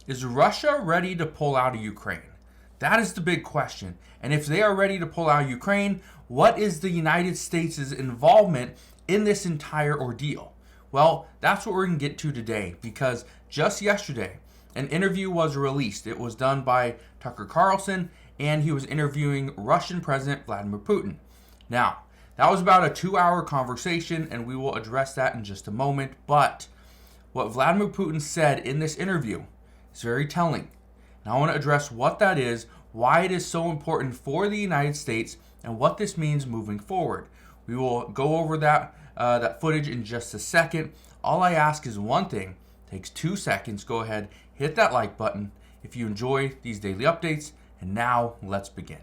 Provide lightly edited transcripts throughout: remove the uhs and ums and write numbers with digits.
Is Russia ready to pull out of Ukraine? That is the big question. And if they are ready to pull out of Ukraine, what is the United States' involvement in this entire ordeal? Well, that's what we're going to get to today, because just yesterday, an interview was released. It was done by Tucker Carlson, and he was interviewing Russian President Vladimir Putin. Now, that was about a 2-hour conversation, and we will address that in just a moment. But what Vladimir Putin said in this interview is very telling. And I want to address what that is, why it is so important for the United States, and what this means moving forward. We will go over that footage in just a second. All I ask is one thing. It takes 2 seconds. Go ahead, hit that like button if you enjoy these daily updates. And now, let's begin.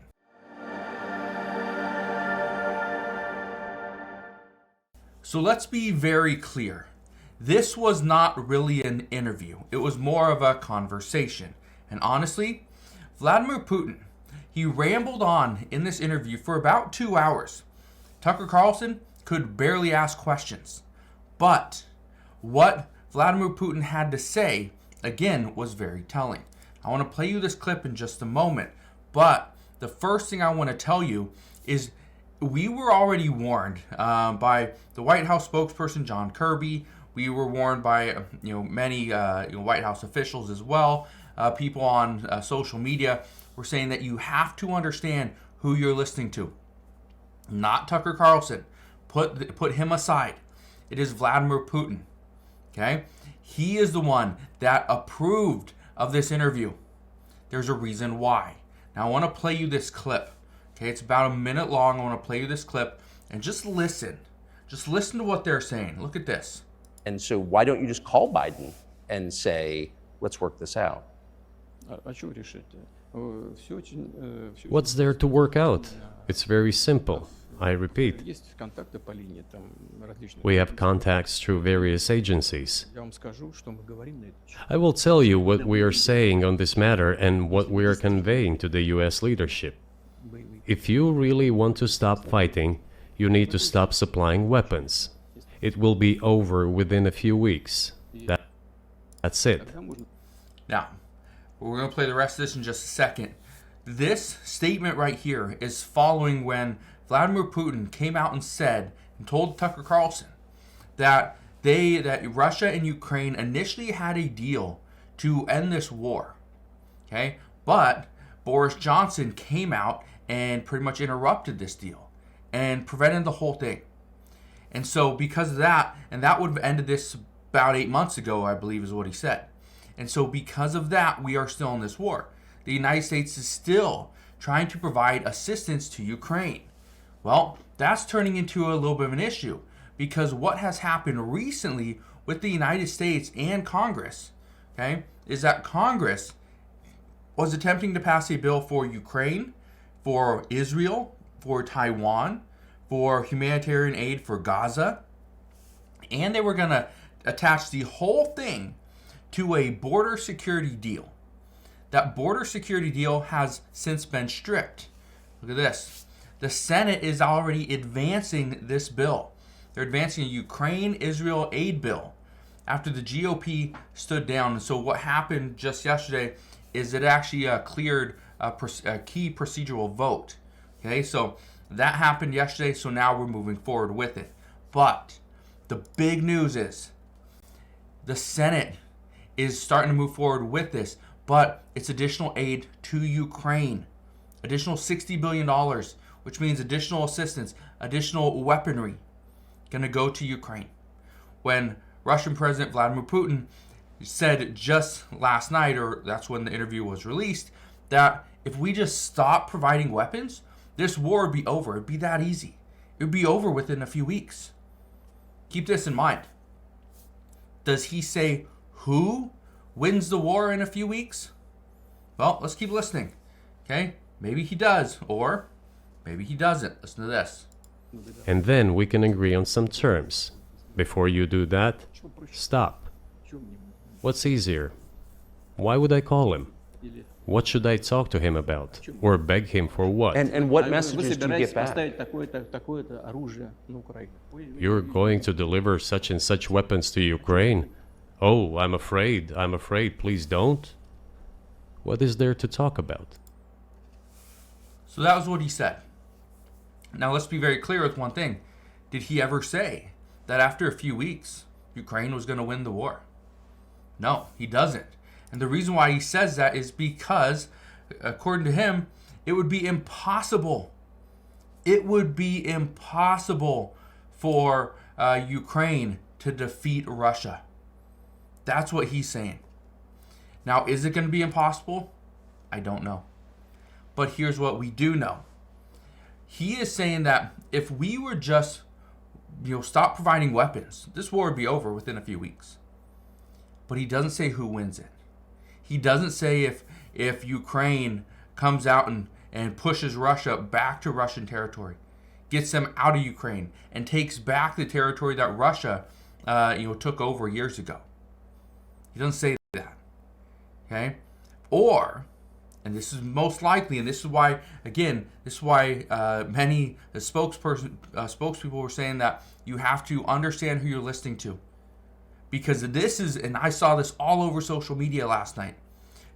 So let's be very clear. This was not really an interview. It was more of a conversation. And honestly, Vladimir Putin, he rambled on in this interview for about 2 hours. Tucker Carlson could barely ask questions. But what Vladimir Putin had to say, again, was very telling. I want to play you this clip in just a moment. But the first thing I want to tell you is we were already warned by the White House spokesperson, John Kirby. We were warned by many White House officials as well. People on social media were saying that you have to understand who you're listening to. Not Tucker Carlson. Put him aside. It is Vladimir Putin. Okay? He is the one that approved of this interview. There's a reason why. Now I want to play you this clip. Okay, it's about a minute long. I want to play you this clip and just listen. Just listen to what they're saying. Look at this. And so why don't you just call Biden and say, let's work this out? What's there to work out? It's very simple. I repeat. We have contacts through various agencies. I will tell you what we are saying on this matter and what we are conveying to the US leadership. If you really want to stop fighting, you need to stop supplying weapons. It will be over within a few weeks. That's it. Now, we're going to play the rest of this in just a second. This statement right here is following when Vladimir Putin came out and said and told Tucker Carlson that Russia and Ukraine initially had a deal to end this war. Okay? But Boris Johnson came out and pretty much interrupted this deal and prevented the whole thing. And so because of that, and that would have ended this about 8 months ago, I believe is what he said. And so because of that, we are still in this war. The United States is still trying to provide assistance to Ukraine. Well, that's turning into a little bit of an issue, because what has happened recently with the United States and Congress, okay, is that Congress was attempting to pass a bill for Ukraine, for Israel, for Taiwan, for humanitarian aid for Gaza, and they were going to attach the whole thing to a border security deal. That border security deal has since been stripped. Look at this. The Senate is already advancing this bill. They're advancing a Ukraine-Israel aid bill after the GOP stood down. And so what happened just yesterday is it actually cleared a key procedural vote. Okay, so that happened yesterday, so now we're moving forward with it. But the big news is the Senate is starting to move forward with this, but it's additional aid to Ukraine. Additional $60 billion, which means additional assistance, additional weaponry going to go to Ukraine. When Russian President Vladimir Putin said just last night, or that's when the interview was released, that if we just stop providing weapons, this war would be over. It'd be that easy. It would be over within a few weeks. Keep this in mind. Does he say who wins the war in a few weeks? Well, let's keep listening. Okay? Maybe he does, or maybe he doesn't. Listen to this. And then we can agree on some terms. Before you do that, stop. What's easier? Why would I call him? What should I talk to him about? Or beg him for what? And what messages do you get back? You're going to deliver such and such weapons to Ukraine? Oh, I'm afraid, please don't. What is there to talk about? So that was what he said. Now let's be very clear with one thing. Did he ever say that after a few weeks, Ukraine was going to win the war? No, he doesn't. And the reason why he says that is because, according to him, it would be impossible. It would be impossible for Ukraine to defeat Russia. That's what he's saying. Now, is it going to be impossible? I don't know. But here's what we do know. He is saying that if we were just, stop providing weapons, this war would be over within a few weeks. But he doesn't say who wins it. He doesn't say if Ukraine comes out and pushes Russia back to Russian territory, gets them out of Ukraine, and takes back the territory that Russia took over years ago. He doesn't say that. Okay? Or, and this is most likely, and this is why, many spokespeople were saying that you have to understand who you're listening to. Because this is, and I saw this all over social media last night.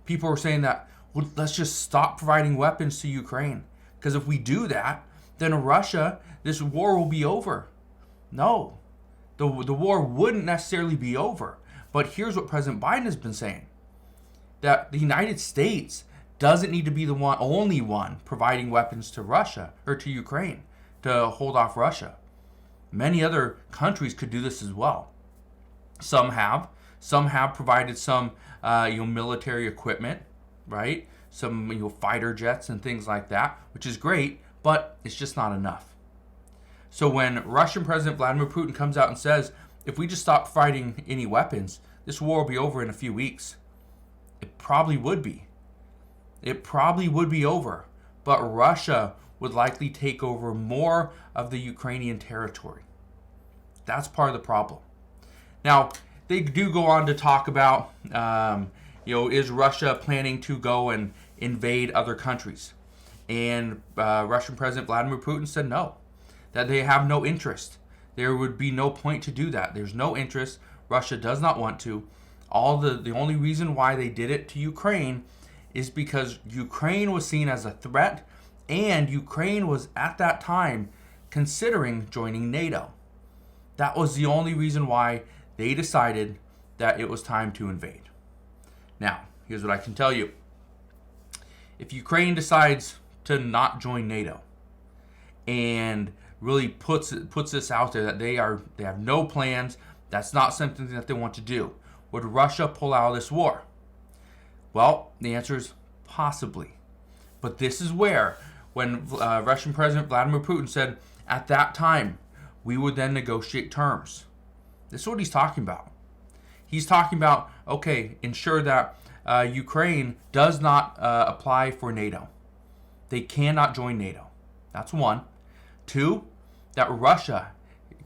People were saying that, well, let's just stop providing weapons to Ukraine. Because if we do that, then Russia, this war will be over. No, the war wouldn't necessarily be over. But here's what President Biden has been saying. That the United States doesn't need to be the only one providing weapons to Russia or to Ukraine to hold off Russia. Many other countries could do this as well. Some have provided some military equipment, right? Some fighter jets and things like that, which is great, but it's just not enough. So when Russian President Vladimir Putin comes out and says, if we just stop providing any weapons, this war will be over in a few weeks. It probably would be. It probably would be over, but Russia would likely take over more of the Ukrainian territory. That's part of the problem. Now, they do go on to talk about, is Russia planning to go and invade other countries? And Russian President Vladimir Putin said no, that they have no interest. There would be no point to do that. There's no interest. Russia does not want to. The only reason why they did it to Ukraine is because Ukraine was seen as a threat, and Ukraine was at that time considering joining NATO. That was the only reason why they decided that it was time to invade. Now, here's what I can tell you. If Ukraine decides to not join NATO and really puts this out there that they have no plans, that's not something that they want to do, would Russia pull out of this war? Well, the answer is possibly. But this is where, when Russian President Vladimir Putin said, at that time, we would then negotiate terms. This is what he's talking about. He's talking about, okay, ensure that Ukraine does not apply for NATO. They cannot join NATO. That's one. Two, that Russia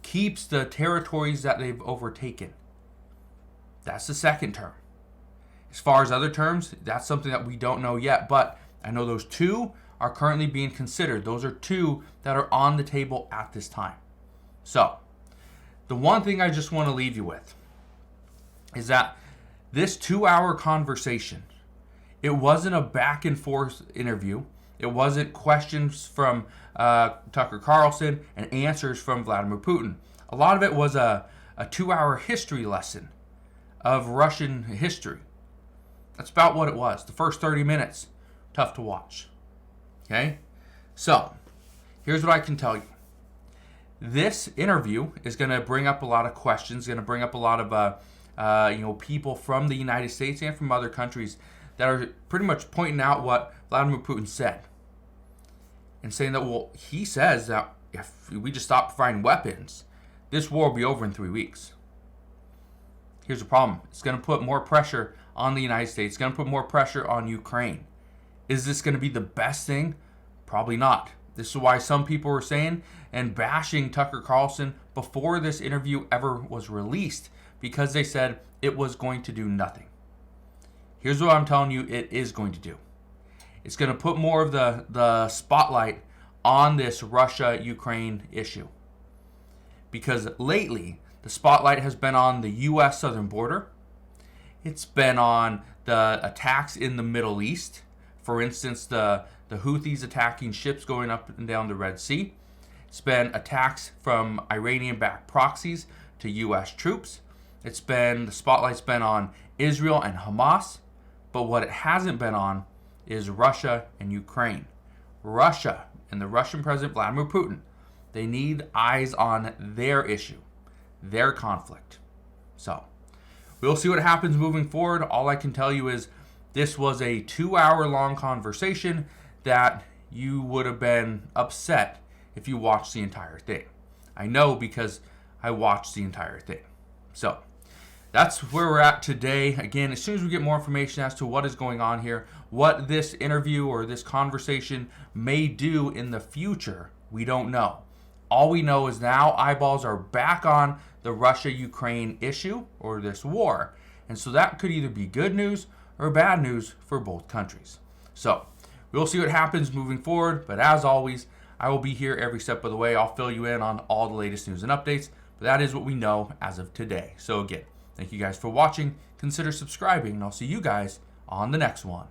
keeps the territories that they've overtaken. That's the second term. As far as other terms, that's something that we don't know yet, but I know those two are currently being considered. Those are two that are on the table at this time. So, the one thing I just want to leave you with is that this 2-hour conversation, it wasn't a back and forth interview. It wasn't questions from Tucker Carlson and answers from Vladimir Putin. A lot of it was a 2-hour history lesson of Russian history. That's about what it was. The first 30 minutes, tough to watch. Okay? So, here's what I can tell you. This interview is going to bring up a lot of questions, going to bring up a lot of people from the United States and from other countries that are pretty much pointing out what Vladimir Putin said. And saying that, well, he says that if we just stop providing weapons, this war will be over in 3 weeks. Here's the problem. It's going to put more pressure on the United States. It's going to put more pressure on Ukraine. Is this going to be the best thing? Probably not. This is why some people were saying and bashing Tucker Carlson before this interview ever was released, because they said it was going to do nothing. Here's what I'm telling you it is going to do. It's going to put more of the spotlight on this Russia-Ukraine issue. Because lately, the spotlight has been on the U.S. southern border. It's been on the attacks in the Middle East. For instance, the Houthis attacking ships going up and down the Red Sea. It's been attacks from Iranian-backed proxies to U.S. troops. The spotlight's been on Israel and Hamas. But what it hasn't been on is Russia and Ukraine. Russia and the Russian President Vladimir Putin, they need eyes on their issue, their conflict. So, we'll see what happens moving forward. All I can tell you is this was a 2-hour-long conversation that you would have been upset if you watched the entire thing. I know because I watched the entire thing. So, that's where we're at today. Again, as soon as we get more information as to what is going on here, what this interview or this conversation may do in the future, we don't know. All we know is now eyeballs are back on the Russia-Ukraine issue or this war. And so that could either be good news or bad news for both countries. So we'll see what happens moving forward. But as always, I will be here every step of the way. I'll fill you in on all the latest news and updates. But that is what we know as of today. So again, thank you guys for watching. Consider subscribing, and I'll see you guys on the next one.